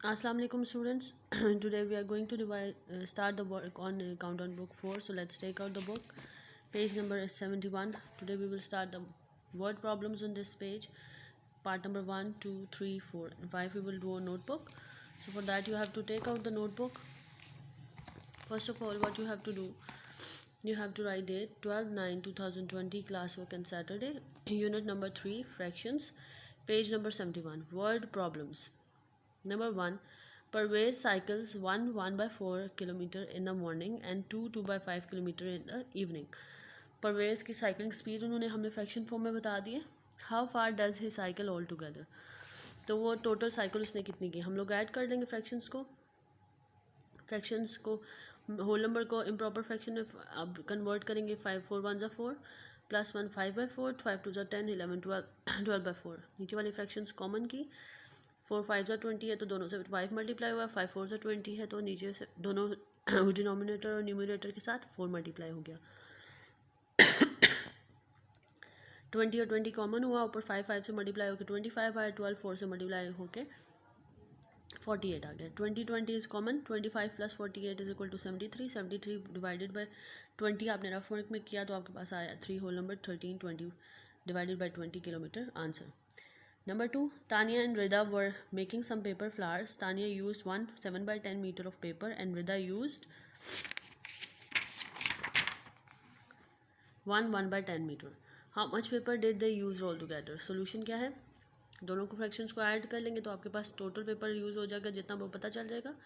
Assalamu alaikum students. Today we are going to start the work on countdown book 4. So let's take out the book. Page number is 71. Today we will start the word problems on this page. Part number 1, 2, 3, 4 and 5 we will do a notebook. So for that you have to take out the notebook. First of all, what you have to do, you have to write date 12/9/2020 classwork and Saturday. Unit number 3 fractions. Page number 71 word problems. Number 1, Parvez cycles 1/4 kilometer in the morning and 2/5 kilometer in the evening. Parvez की cycling speed उन्होंने हमें fraction form में बता दी है. How far does he cycle all together, तो वो total cycle उसने कितनी की. हम लोग ऐड कर देंगे फ्रैक्शंस को होल नंबर को इम्प्रॉपर फ्रैक्शन में अब कन्वर्ट करेंगे. 5 4 1 4 प्लस 1 5/4 5 2 10 11 12/4. नीचे वाली फ्रैक्शंस कॉमन की. 4 5 20 है तो दोनों से 5 मल्टीप्लाई हुआ. 5 4 20 है तो नीचे से दोनों डिनोमिनेटर और न्यूमरेटर के साथ 4 मल्टीप्लाई हो गया. 20 और 20 कॉमन हुआ. ऊपर 5 5 से मल्टीप्लाई होकर 25 आया. 12 4 से मल्टीप्लाई होकर 48 आ गया. 20 20 is common. 25 plus 48 is equal to 73. 73 divided by 20 आपने रफ वर्क में किया तो आपके पास आया 3 whole number 13 20 divided by 20 kilometre answer. Number 2, Tanya and Rida were making some paper flowers. Tanya used 1 7/10 meter of paper and Rida used 1/10 meter. How much paper did they use all together? Solution क्या है? दोनों को fractions को add कर लेंगे तो आपके पास total paper use हो जाएगा जितना वो पता चल जाएगा.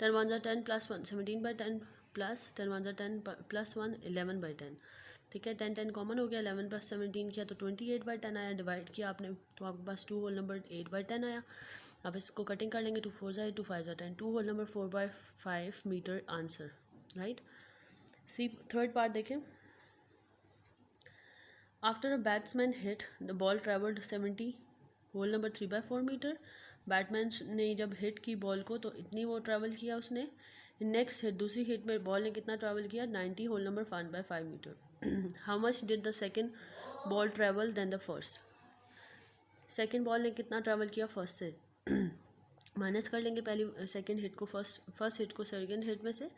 10 1 10 प्लस 1 17/10 प्लस 10 1 10 प्लस 1 11/10. ठीक है. 10 10 कॉमन हो गया. 11 प्लस 17 किया तो 28/10 आया. डिवाइड किया आपने तो आपके पास 2 होल नंबर 8/10 आया. अब इसको कटिंग कर लेंगे. 2 4 8 2 5 10 2 whole number 4/5 metre answer. Right. See third part देखें. After a batsman hit the ball travelled 70 whole number 3/4 metre. Batman ने जब हिट की बॉल को तो इतनी वो ट्रैवल किया उसने. नेक्स्ट हिट दूसरी हिट में बॉल ने कितना ट्रैवल किया 90 whole number 1/5 metre. How much did the second ball travel than the first. Second ball ने कितना ट्रैवल किया फर्स्ट से. माइनस कर लेंगे पहली सेकेंड हिट को फर्स्ट हिट को सेकेंड हिट में से.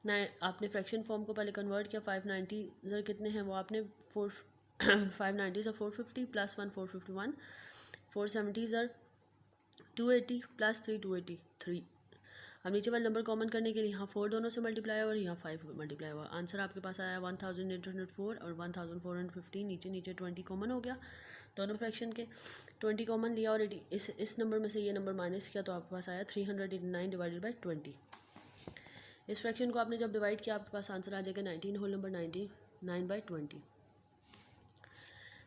ना आपने फ्रैक्शन फॉर्म को पहले कन्वर्ट किया. 590 ज़र कितने हैं वो आपने 590 ज़र 450 प्लस 1 451. 470 ज़र 280 प्लस 3 283. अब नीचे वाले नंबर कॉमन करने के लिए यहाँ 4 दोनों से मल्टीप्लाई हुआ और यहाँ 5 मल्टीप्लाई हुआ. आंसर आपके पास आया 1804 और 1415. नीचे नीचे 20 कॉमन हो गया दोनों फ्रैक्शन के. 20 कॉमन लिया और इस नंबर में से ये नंबर माइनस किया तो आपके पास आया 389 डिवाइडेड बाई 20. इस फ्रैक्शन को आपने जब डिवाइड किया आपके पास आंसर आ जाएगा 19 whole number 99/20.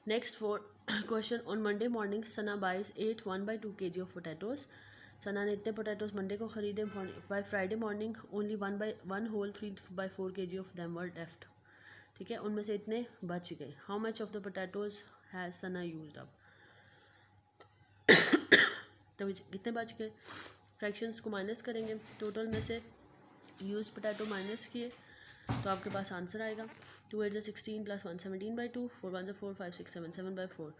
Next four question. On Monday morning Sana buys 8 1/2 kg of potatoes. Sana ने इतने पोटैटोज मंडे को ख़रीदे. By Friday morning only 1 whole 3/4 kg of them were left. ठीक है. उनमें से इतने बच गए. How much of the potatoes has Sana used up. तो कितने बच गए. फ्रैक्शंस को माइनस करेंगे. टोटल में से यूज पोटैटो माइनस किए तो आपके पास आंसर आएगा 2 8 16 प्लस 1 17/2 4 1 4 5 6 7 7/4.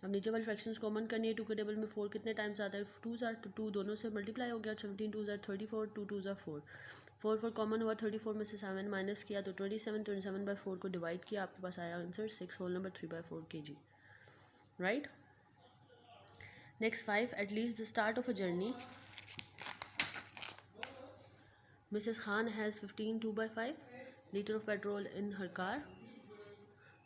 अब नीचे वाली फ्रैक्शंस कॉमन करनी है. 2 के टेबल में 4 कितने टाइम्स आता है 2 ज़ार 2 दोनों से मल्टीप्लाई हो गया. 17 2 ज़ार 34 2 2 ज़ार 4 4 4 कॉमन हुआ. 34 में से 7 माइनस किया तो 27 को डिवाइड किया आपके पास आया answer 6 whole number 3/4 kg. Right. Next 5. At least the start of a journey Mrs. Khan has 15 2/5 liter of petrol in her car.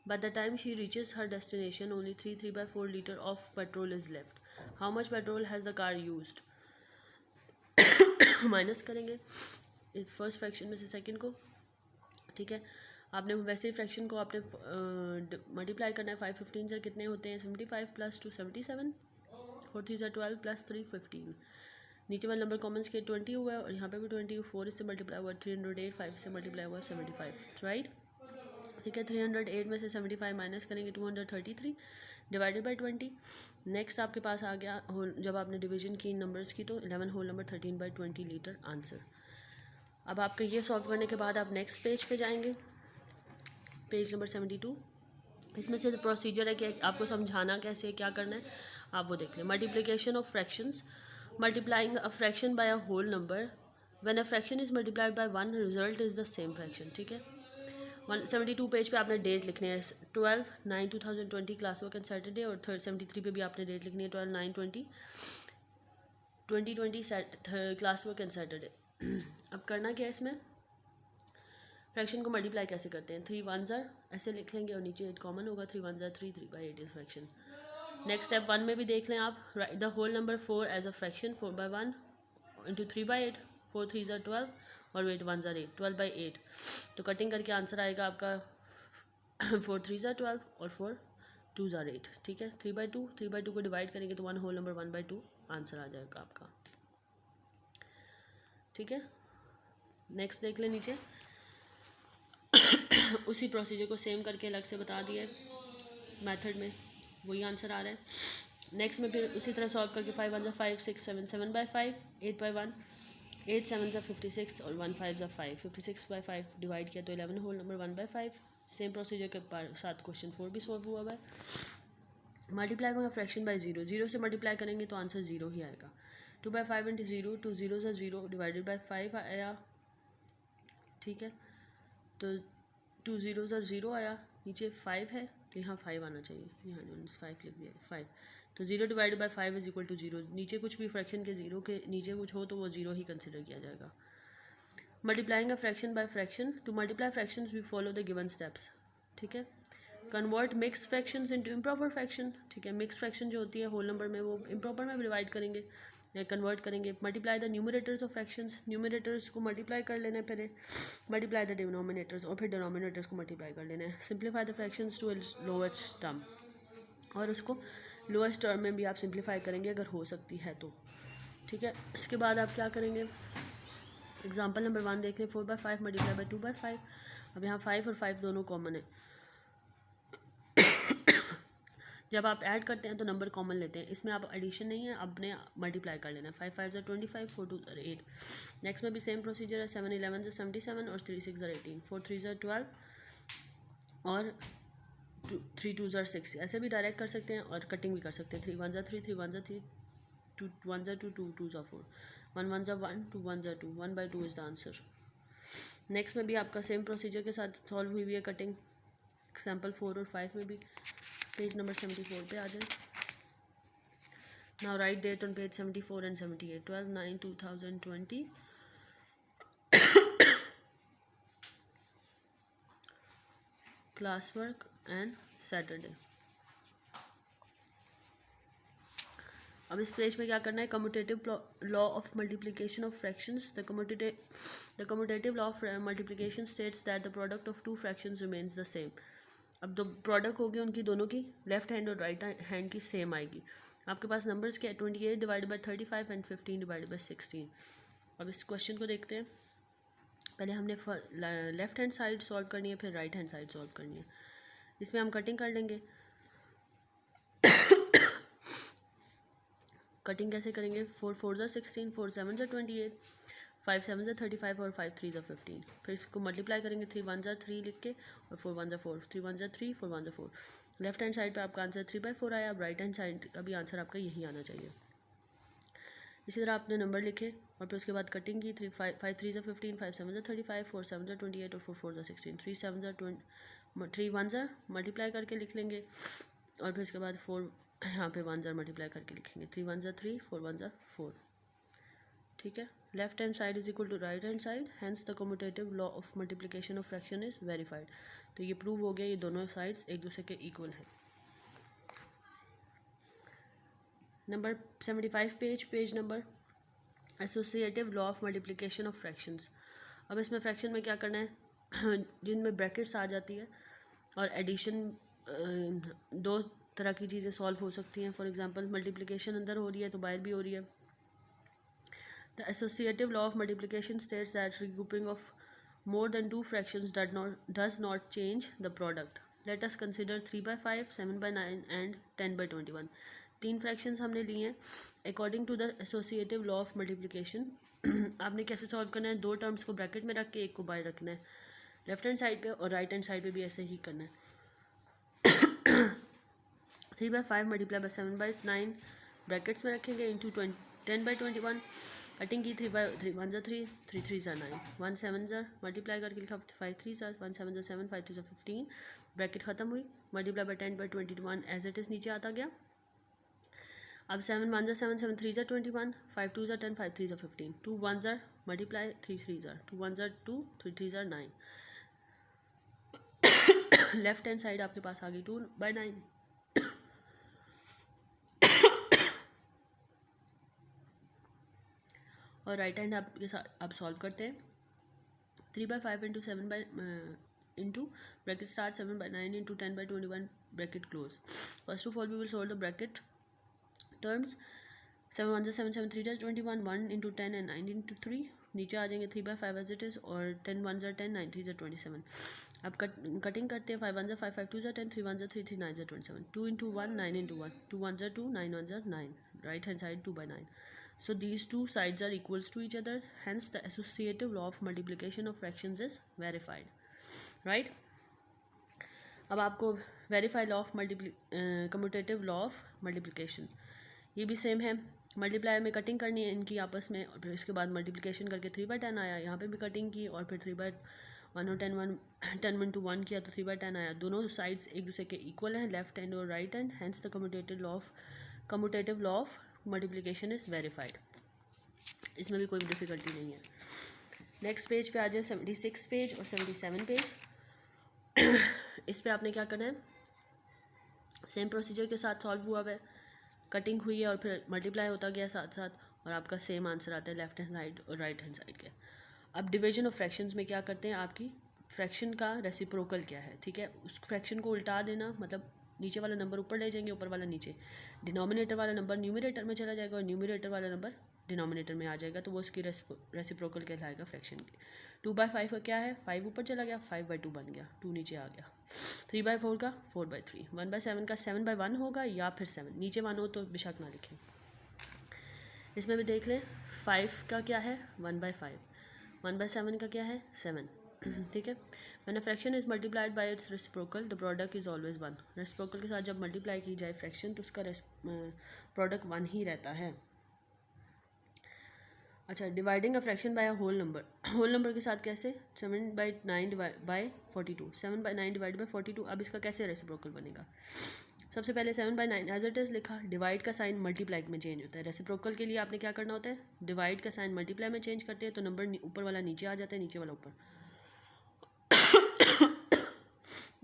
By the time she reaches her destination, only 3/4 liter of petrol is left. How much petrol has the car used? Minus करेंगे first fraction में से second को. ठीक है. आपने वैसे ही fraction को आपने मल्टीप्लाई करना है. 5 15 से कितने होते हैं 75 प्लस 2 77 4 3 12 प्लस 3 15. नीचे वाले नंबर कॉमन्स के 20 हुआ है और यहाँ पे भी 20. 4 इससे मल्टीप्लाई हुआ 308. 5 से मल्टीप्लाई हुआ 75. राइट. ठीक है. 308 में से 75 माइनस करेंगे 233 डिवाइडेड बाई 20. नेक्स्ट आपके पास आ गया जब आपने डिवीजन की नंबर्स की तो 11 होल नंबर 13/20 लीटर आंसर. अब आपके ये सॉल्व करने के बाद आप नेक्स्ट पेज पे जाएंगे. Page number 72. इसमें से प्रोसीजर है कि आपको समझाना कैसे क्या करना है आप वो देख लें. Multiplication of fractions multiplying a fraction by a whole number, when a fraction is multiplied by one result is the same fraction. ठीक है, 172 पेज पे आपने डेट लिखनी है 12/9/2020 क्लास वर्क एंड सैटरडे, और 73 पे भी आपने डेट लिखनी है 12/9/2020 क्लास वर्क एंड सैटरडे। अब करना क्या है इसमें, फ्रैक्शन को मल्टीप्लाई कैसे करते हैं, 3 1s ऐसे लिख लेंगे और नीचे 8 कॉमन होगा, 3 1s 3, 3/8 is fraction. Next step 1 में भी देख लें आप, right the whole number 4 as a fraction, 4/1 into 3/8, 4 3s 12 और 8 1s 8, 12/8। तो कटिंग करके आंसर आएगा आपका 4 3s 12 और 4 2s 8। ठीक है, 3/2, 3/2 को डिवाइड करेंगे तो 1 होल नंबर 1/2 आंसर आ जाएगा आपका। ठीक है, नेक्स्ट देख लें नीचे उसी प्रोसीजर को सेम करके अलग से बता दिया मेथड में, वही आंसर आ रहा है। नेक्स्ट में फिर उसी तरह सॉल्व करके 5 1s 5, 6 7 7/5, 8/1, 8 7s 56 और 1 5s 5, 56/5 डिवाइड किया तो 11 होल नंबर 1/5। सेम प्रोसीजर के साथ क्वेश्चन 4 भी सॉल्व हुआ है। मल्टीप्लाई होगा फ्रैक्शन बाय 0, 0 से मल्टीप्लाई करेंगे तो आंसर 0 ही आएगा। 2/5 इंटू 0, 2 0s 0 डिवाइडेड बाय 5 आया। ठीक है, तो 2 0s 0 आया, नीचे 5 है तो यहाँ 5 आना चाहिए, यहाँ 5 लिख दिया 5। तो 0 divided by 5 is equal to 0। नीचे कुछ भी फ्रैक्शन के 0 के नीचे कुछ हो तो वो 0 ही कंसिडर किया जाएगा। Multiplying a fraction by fraction, to multiply fractions we follow the given steps. ठीक है, convert mix fractions into improper fraction. ठीक है, मिक्स फ्रैक्शन जो होती है होल नंबर में वो इम्प्रॉपर में डिवाइड करेंगे या कन्वर्ट करेंगे। Multiply the numerators of fractions, numerators को मल्टीप्लाई कर लेना है पहले, मल्टीप्लाई द डिनोमिनेटर्स और फिर डिनोमिनेटर्स को मल्टीप्लाई कर लेना है। Simplify the fractions to lowest term, और उसको लोएस्ट टर्म में भी आप सिंप्लीफाई करेंगे अगर हो सकती है तो। ठीक है, इसके बाद आप क्या करेंगे, एग्जाम्पल नंबर 1 देख लें, 4/5 मल्टीप्लाई बाय 2/5। अब यहाँ 5 और 5 दोनों कॉमन है, जब आप ऐड करते हैं तो नंबर कॉमन लेते हैं, इसमें आप एडिशन नहीं है, आपने मल्टीप्लाई कर लेना है। 5 5s 25, 4 2s 8। नेक्स्ट में भी सेम प्रोसीजर है, 7 11s 77 और 3 6s 18, 4 3s 12 और 3 2s 6। ऐसे भी डायरेक्ट कर सकते हैं और कटिंग भी कर सकते हैं, 3 1s 3, 3 1s 3, 2 1s 2, 2 2s 4, 1 1s 1, 2 1s 2, 1/2 is the answer. Next में भी आपका सेम प्रोसीजर के साथ सॉल्व हुई है कटिंग, एग्जाम्पल 4 और 5 में भी। पेज नंबर 74 पे आ जाए। Now write date on page 74 and 78, 12/9/2020 class work and Saturday. अब इस पेज में क्या करना है, commutative law of multiplication of fractions. The commutative law of multiplication states that the product of two fractions remains the same. अब दो product होगी उनकी दोनों की, लेफ्ट हैंड और राइट हैंड की सेम आएगी। आपके पास नंबर्स के 28 divided by 35 and 15 divided by 16। अब इस क्वेश्चन को देखते हैं, पहले हमने लेफ्ट हैंड साइड सॉल्व करनी है, फिर राइट हैंड साइड सॉल्व करनी है। इसमें हम कटिंग कर लेंगे। कटिंग कैसे करेंगे, 4 4s 16, 4 7s 28, 5 7s 35 और 5 3s 15। फिर इसको मल्टीप्लाई करेंगे, 3 1s 3 लिख के और 4 1s 4, 3 1s 3, 4 1s 4। Left hand side पे आपका आंसर 3/4 आया। अब राइट हैंड साइड का भी आंसर आपका यही आना चाहिए। इसी तरह आपने नंबर लिखे और फिर उसके बाद कटिंग की, 5 3s 15, 5 7s 35, 4 7s 28 और 4 4s 16, 3 7s 3 1s मल्टीप्लाई करके लिख लेंगे और फिर उसके बाद 4 यहाँ पे 1s मल्टीप्लाई करके लिखेंगे, 3 1s 3, 4 1s 4। ठीक है, left hand side is equal to right hand side, hence the commutative law of multiplication of fraction is verified. तो ये प्रूव हो गया, ये दोनों साइड्स एक दूसरे के इक्वल हैं। Number 75 page number, associative law of multiplication of fractions. अब इसमें फ्रैक्शन में क्या करना है, जिनमें ब्रैकेट्स आ जाती है और एडिशन, दो तरह की चीज़ें सॉल्व हो सकती हैं। फॉर एग्जांपल मल्टीप्लिकेशन अंदर हो रही है तो बाहर भी हो रही है। The associative law of multiplication states that regrouping of more than two fractions does not change the product. Let us consider 3/5, 7/9 and 10/21. 3 fractions हमने लिए हैं according to the associative law of multiplication. आपने कैसे सॉल्व करना है, दो terms को bracket में रख के एक को बाहर रखना है, लेफ्ट हैंड साइड पे और राइट हैंड साइड पे भी ऐसे ही करना है। 3/5 मल्टीप्लाई बाई 7/9 ब्रैकेट्स में रखेंगे इंटू 10/21 कटिंग की 3/3 1 ज़ा 3 3 3 ज़ा 9 1 7 ज़ा मल्टीप्लाई करके लिखा 5 3 ज़ा 1 7 ज़ा 7 5 3 ज़ा 15 ब्रैकेट ख़त्म हुई multiply by 10/21 as it is नीचे आता गया। अब 7 1 ज़ा 7 7 3 ज़ा 21 5 2 ज़ा 10 5 3 ज़ा 15 2 1 ज़ा मल्टीप्लाई 3 3 ज़ा 2 1 ज़ा 2 3 3 ज़ा 9 लेफ्ट हैंड साइड आपके पास आ गई 2/9 और राइट हैंड आपके साथ आप सॉल्व करते हैं 3/5 into 7 into bracket start 7/9 into 10/21 bracket close. First of all we will solve the bracket terms 7 1 7 7 3 21 1 into 10 and 9 into 3 नीचे आ जाएंगे 3/5 एज इट इज़ और 10 1 10 9 3 27 अब कटिंग करते हैं 5 1 5 5 2 10 3 1 3 3 9 27 2 into 1 9 into 1 2 1 2 9 1 9 right hand side 2/9 so these two sides are equals to each other hence the associative law of multiplication of fractions is verified right। अब आपको verify law of commutative law of multiplication ये भी same है multiply में cutting करनी है इनकी आपस में और फिर इसके बाद मल्टीप्लिकेशन करके 3/10 आया यहाँ पे भी कटिंग की और फिर 3/1 और 10 1 to 1 किया तो 3/10 आया दोनों साइड्स एक दूसरे के इक्वल हैं लेफ्ट हैंड और right hand hence the commutative law of multiplication is verified. इसमें भी कोई डिफ़िकल्टी नहीं है। नेक्स्ट पेज पे आ जाए 76 पेज और 77 पेज इस पे आपने क्या करना है सेम प्रोसीजर के साथ सॉल्व हुआ है कटिंग हुई है और फिर मल्टीप्लाई होता गया साथ साथ और आपका सेम आंसर आता है लेफ्ट हैंड साइड और राइट हैंड साइड के। अब डिवीजन ऑफ फ्रैक्शंस में क्या करते हैं आपकी फ्रैक्शन का रेसिप्रोकल क्या है ठीक है उस फ्रैक्शन को उल्टा देना मतलब नीचे वाला नंबर ऊपर ले जाएंगे ऊपर वाला नीचे डिनोमिनेटर वाला नंबर न्यूमरेटर में चला जाएगा और न्यूमरेटर वाला नंबर डिनोमिनेटर में आ जाएगा तो वो उसकी रेसिप्रोकल कहलाएगा फ्रैक्शन की। 2/5 का क्या है 5 ऊपर चला गया 5/2 बन गया 2 नीचे आ गया 3/4 का 4/3 1/7 का 7/1 होगा या फिर 7 नीचे 1 हो तो बेशक ना लिखें। इसमें भी देख लें 5 का क्या है 1/5 1/7 का क्या है 7 ठीक है। When a fraction is multiplied bye it's reciprocal the product is always 1 reciprocal के साथ जब मल्टीप्लाई की जाए फ्रैक्शन तो उसका प्रोडक्ट 1 ही रहता है। अच्छा dividing a fraction by a whole number के साथ कैसे 7/9 बाय 42 7/9 डिवाइड बाय 42 अब इसका कैसे रेसिप्रोकल बनेगा सबसे पहले 7/9 एज इट इज़ लिखा डिवाइड का साइन मल्टीप्लाई में चेंज होता है रेसिप्रोकल के लिए आपने क्या करना होता है डिवाइड का साइन मल्टीप्लाई में चेंज करते हैं तो नंबर ऊपर वाला नीचे आ जाता है नीचे वाला ऊपर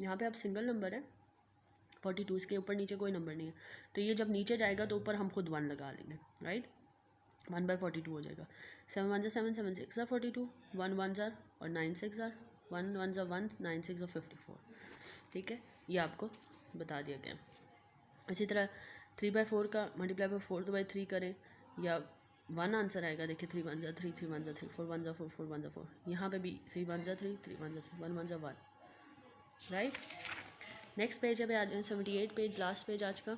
यहाँ पे अब सिंगल नंबर है 42 इसके ऊपर नीचे कोई नंबर नहीं है तो ये जब नीचे जाएगा तो ऊपर हम खुद 1 लगा लेंगे राइट 1/42 हो जाएगा 7 1 7 7 6 42 1 1 और 9 6 1 1 1 9 6 54 ठीक है ये आपको बता दिया गया। इसी तरह 3/4 का मल्टीप्लाई बाय 4/3 करें या 1 आंसर आएगा देखिए 3 1 3 3 1 3 4 1 4 4 1 4 यहाँ पे भी 3 1 3 3 1 3 1 1 1 राइट। नेक्स्ट पेज है पे आ जाए 78 पेज लास्ट पेज आज का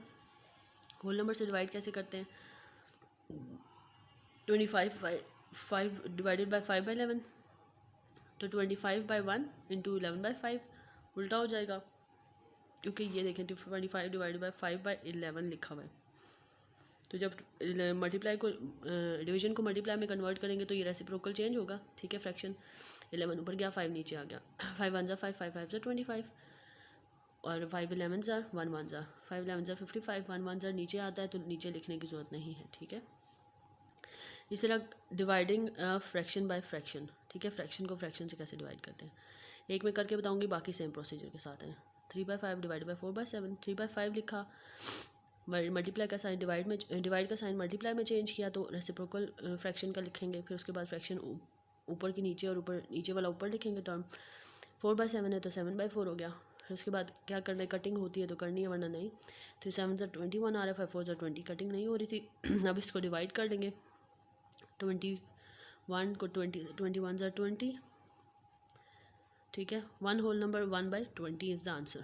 होल नंबर से डिवाइड कैसे करते हैं 25/5 डिवाइडेड बाय 5/11 तो 25/1 इंटू 11/5 उल्टा हो जाएगा क्योंकि ये देखें 25 डिवाइडेड बाय 5/11 लिखा हुआ है तो जब मल्टीप्लाई को डिवीजन को मल्टीप्लाई में कन्वर्ट करेंगे तो ये रेसिप्रोकल चेंज होगा ठीक है फ्रैक्शन 11 ऊपर गया 5 नीचे आ गया 5 1 5 5 5 25 और 5 11 1 1 5 11 55 1 1 नीचे आता है तो नीचे लिखने की ज़रूरत नहीं है ठीक है। इस तरह डिवाइडिंग फ्रैक्शन बाय फ्रैक्शन ठीक है फ्रैक्शन को फ्रैक्शन से कैसे डिवाइड करते हैं एक में करके बताऊंगी बाकी सेम प्रोसीजर के साथ हैं 3/5 डिवाइड बाय 4/7 3/5 लिखा मल्टीप्लाई का साइन डिवाइड का साइन मल्टीप्लाई में चेंज किया तो रेसिप्रोकल फ्रैक्शन का लिखेंगे फिर उसके बाद फ्रैक्शन ऊपर की नीचे और ऊपर नीचे वाला ऊपर लिखेंगे टर्म 4/7 है तो 7/4 हो गया फिर उसके बाद क्या करना है कटिंग होती है तो करनी है वरना नहीं 3 7 21 आ रहा है 5 4 20 कटिंग नहीं हो रही थी अब इसको डिवाइड कर लेंगे 21 को 21 20 ठीक है 1 whole number 1/20 is the answer.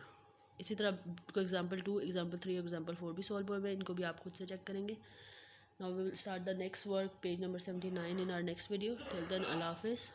इसी तरह एग्जाम्पल 2 एग्जाम्पल 3 एग्जाम्पल 4 भी सॉल्व हुए हैं इनको भी आप खुद से चेक करेंगे। Now we will start the next work page number 79 in our next video till then अल्लाह हाफिज़।